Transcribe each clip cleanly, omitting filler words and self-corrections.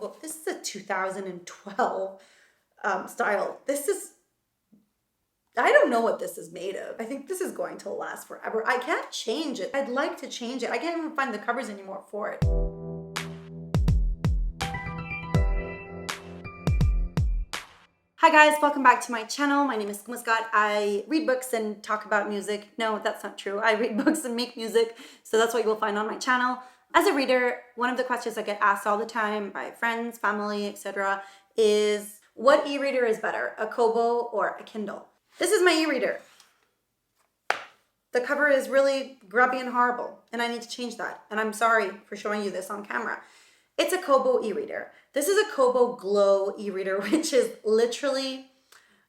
Well, this is a 2012 style. I don't know what this is made of. I think this is going to last forever. I can't change it. I'd like to change it. I can't even find the covers anymore for it. Hi guys, welcome back to my channel. My name is Scott. I read books and talk about music. No, that's not true. I read books and make music, so that's what you will find on my channel. As a reader, one of the questions I get asked all the time by friends, family, etc. is, what e-reader is better, a Kobo or a Kindle? This is my e-reader. The cover is really grubby and horrible, and I need to change that. And I'm sorry for showing you this on camera. It's a Kobo e-reader. This is a Kobo Glow e-reader, which is literally,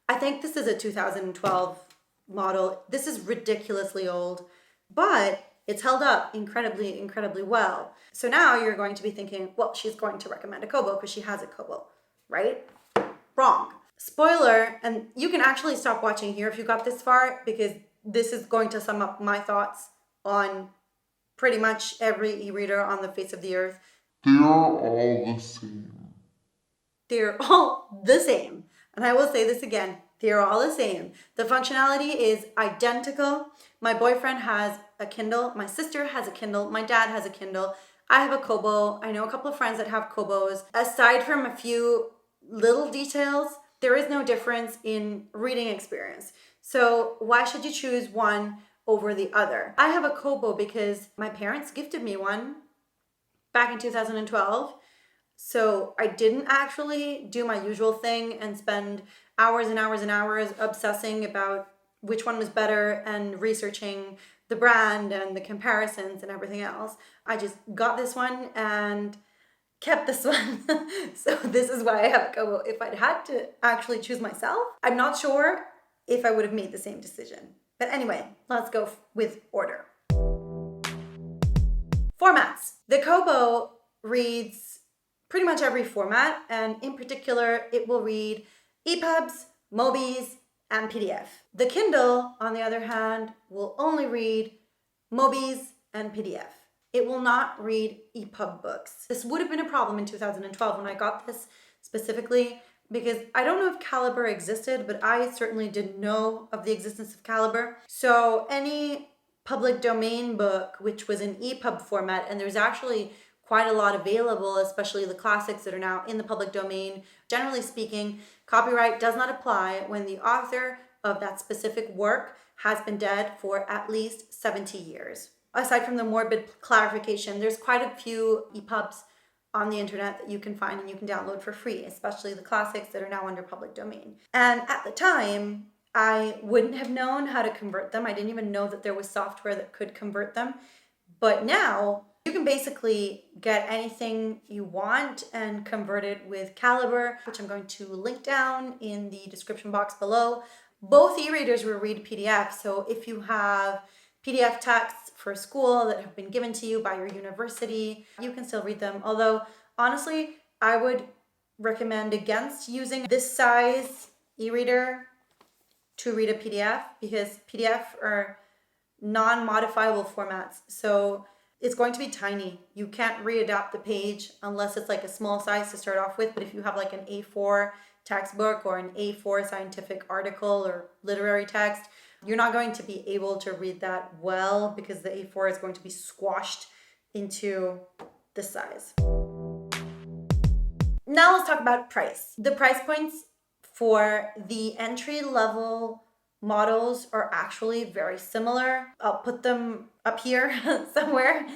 I think this is a 2012 model. This is ridiculously old, but it's held up incredibly, incredibly well. So now you're going to be thinking, well, she's going to recommend a Kobo because she has a Kobo, right? Wrong. Spoiler, and you can actually stop watching here if you got this far, because this is going to sum up my thoughts on pretty much every e-reader on the face of the earth. They're all the same. They're all the same. And I will say this again, they're all the same. The functionality is identical. My boyfriend has a Kindle. My sister has a Kindle. My dad has a Kindle. I have a Kobo. I know a couple of friends that have Kobos. Aside from a few little details, there is no difference in reading experience. So why should you choose one over the other? I have a Kobo because my parents gifted me one back in 2012. So I didn't actually do my usual thing and spend hours and hours and hours obsessing about which one was better and researching the brand and the comparisons and everything else. I just got this one and kept this one. So this is why I have a Kobo. If I'd had to actually choose myself, I'm not sure if I would have made the same decision. But anyway, let's go with order. Formats. The Kobo reads pretty much every format, and in particular, it will read EPUBs, Mobis, and PDF. The Kindle, on the other hand, will only read Mobis and PDF. It will not read EPUB books. This would have been a problem in 2012 when I got this specifically, because I don't know if Caliber existed, but I certainly didn't know of the existence of Caliber. So any public domain book, which was in EPUB format, and there's actually quite a lot available, especially the classics that are now in the public domain. Generally speaking, copyright does not apply when the author of that specific work has been dead for at least 70 years. Aside from the morbid clarification, there's quite a few EPUBs on the internet that you can find and you can download for free, especially the classics that are now under public domain. And at the time, I wouldn't have known how to convert them. I didn't even know that there was software that could convert them. But now you can basically get anything you want and convert it with Caliber, which I'm going to link down in the description box below. Both e-readers will read PDF. So if you have PDF texts for school that have been given to you by your university, you can still read them. Although, honestly, I would recommend against using this size e-reader to read a PDF, because PDF are non-modifiable formats. So it's going to be tiny. You can't readapt the page unless it's like a small size to start off with. But if you have like an A4 textbook or an A4 scientific article or literary text, you're not going to be able to read that well, because the A4 is going to be squashed into this size. Now let's talk about price. The price points for the entry-level models are actually very similar. I'll put them up here somewhere.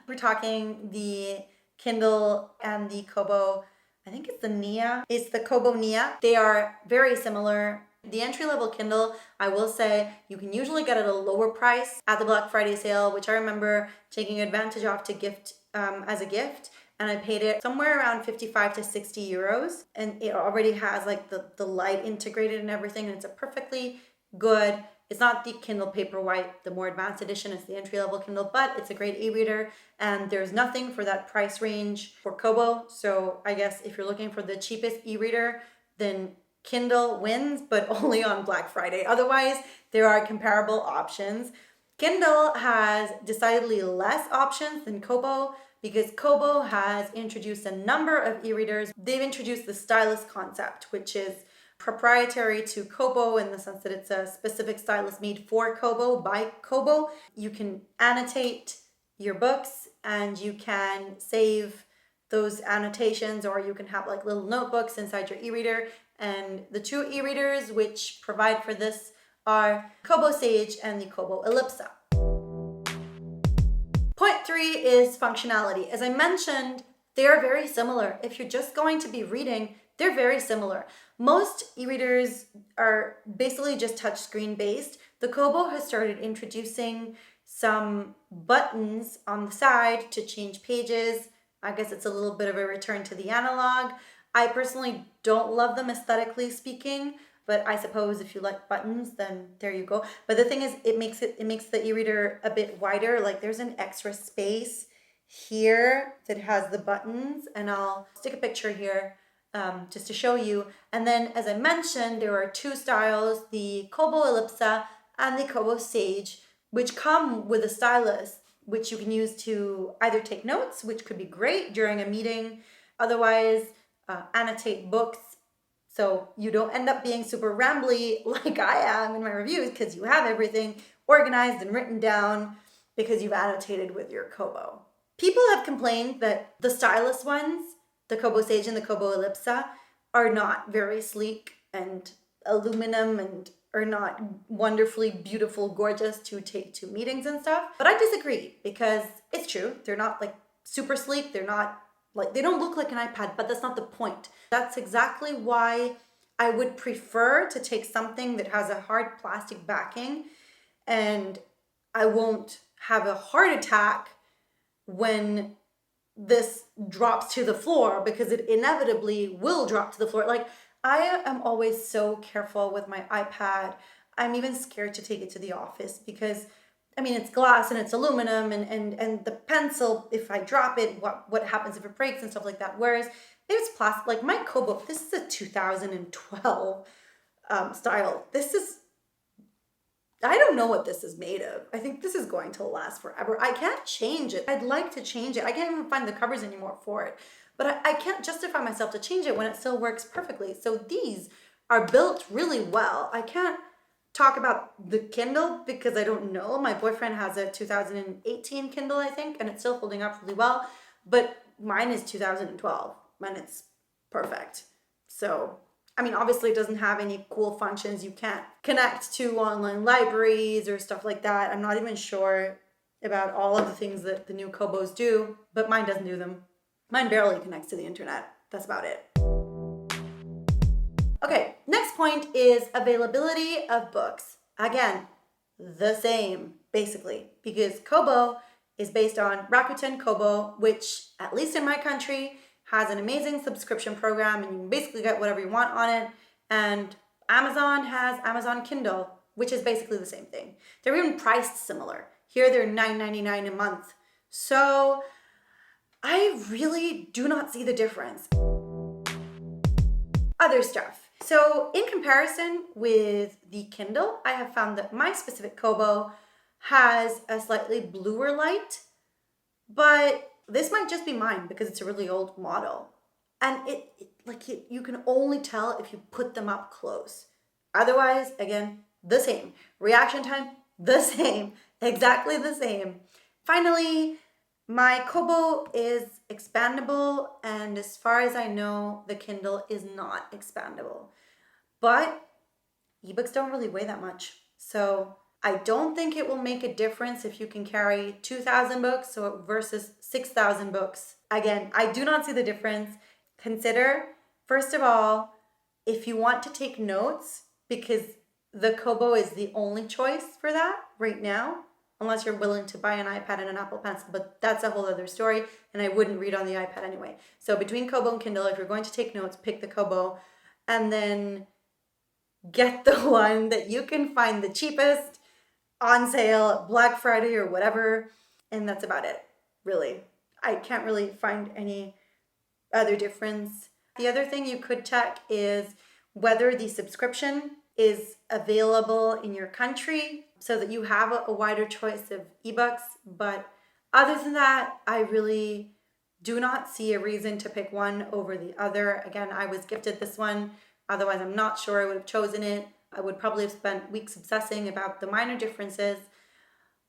We're talking the Kindle and the Kobo. I think it's the Nia. It's the Kobo Nia. They are very similar. The entry-level Kindle, I will say, you can usually get at a lower price at the Black Friday sale, which I remember taking advantage of to gift as a gift. And I paid it somewhere around 55 to 60 euros. And it already has like the light integrated and everything. And it's a perfectly good, it's not the Kindle Paperwhite, the more advanced edition, it's the entry-level Kindle, but it's a great e-reader, and there's nothing for that price range for Kobo. So I guess if you're looking for the cheapest e-reader, then Kindle wins, but only on Black Friday. Otherwise, there are comparable options. Kindle has decidedly less options than Kobo, because Kobo has introduced a number of e-readers. They've introduced the stylus concept, which is proprietary to Kobo in the sense that it's a specific stylus made for Kobo by Kobo. You can annotate your books and you can save those annotations, or you can have like little notebooks inside your e-reader. And the two e-readers which provide for this are Kobo Sage and the Kobo Ellipsa. Point 3 is functionality. As I mentioned, they're very similar. If you're just going to be reading, they're very similar. Most e-readers are basically just touchscreen based. The Kobo has started introducing some buttons on the side to change pages. I guess it's a little bit of a return to the analog. I personally don't love them aesthetically speaking, but I suppose if you like buttons, then there you go. But the thing is, it makes the e-reader a bit wider. Like there's an extra space here that has the buttons, and I'll stick a picture here just to show you. And then, as I mentioned, there are two styles, the Kobo Ellipsa and the Kobo Sage, which come with a stylus, which you can use to either take notes, which could be great during a meeting, otherwise annotate books, so you don't end up being super rambly like I am in my reviews, because you have everything organized and written down because you've annotated with your Kobo. People have complained that the stylus ones, the Kobo Sage and the Kobo Ellipsa, are not very sleek and aluminum and are not wonderfully beautiful, gorgeous to take to meetings and stuff. But I disagree, because it's true. They're not like super sleek. They're not like, they don't look like an iPad, but that's not the point. That's exactly why I would prefer to take something that has a hard plastic backing, and I won't have a heart attack when this drops to the floor, because it inevitably will drop to the floor. Like, I am always so careful with my iPad. I'm even scared to take it to the office because, I mean, it's glass and it's aluminum, and the pencil, if I drop it, what happens if it breaks and stuff like that. Whereas if it's plastic, like my Kobo, this is a 2012 style. This is, I don't know what this is made of. I think this is going to last forever. I can't change it. I'd like to change it. I can't even find the covers anymore for it. But I can't justify myself to change it when it still works perfectly. So these are built really well. I can't talk about the Kindle because I don't know. My boyfriend has a 2018 Kindle, I think, and it's still holding up really well. But mine is 2012, and it's perfect. So, I mean, obviously it doesn't have any cool functions. You can't connect to online libraries or stuff like that. I'm not even sure about all of the things that the new Kobos do, but mine doesn't do them. Mine barely connects to the internet. That's about it. Okay, next point is availability of books. Again, the same, basically, because Kobo is based on Rakuten Kobo, which, at least in my country, has an amazing subscription program, and you can basically get whatever you want on it. And Amazon has Amazon Kindle, which is basically the same thing. They're even priced similar. Here they're $9.99 a month. So I really do not see the difference. Other stuff. So in comparison with the Kindle, I have found that my specific Kobo has a slightly bluer light, but this might just be mine because it's a really old model. And you can only tell if you put them up close. Otherwise, again, the same. Reaction time, the same. Exactly the same. Finally, my Kobo is expandable, and as far as I know, the Kindle is not expandable. But ebooks don't really weigh that much. So I don't think it will make a difference if you can carry 2,000 books versus 6,000 books. Again, I do not see the difference. Consider, first of all, if you want to take notes, because the Kobo is the only choice for that right now, unless you're willing to buy an iPad and an Apple Pencil, but that's a whole other story, and I wouldn't read on the iPad anyway. So between Kobo and Kindle, if you're going to take notes, pick the Kobo, and then get the one that you can find the cheapest on sale, Black Friday or whatever, and that's about it, really. I can't really find any other difference. The other thing you could check is whether the subscription is available in your country so that you have a wider choice of ebooks. But other than that, I really do not see a reason to pick one over the other. Again, I was gifted this one. Otherwise, I'm not sure I would have chosen it. I would probably have spent weeks obsessing about the minor differences,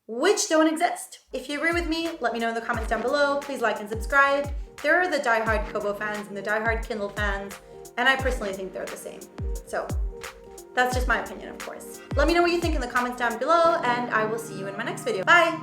which don't exist. If you agree with me, let me know in the comments down below. Please like and subscribe. There are the diehard Kobo fans and the diehard Kindle fans, and I personally think they're the same. So that's just my opinion, of course. Let me know what you think in the comments down below, and I will see you in my next video. Bye!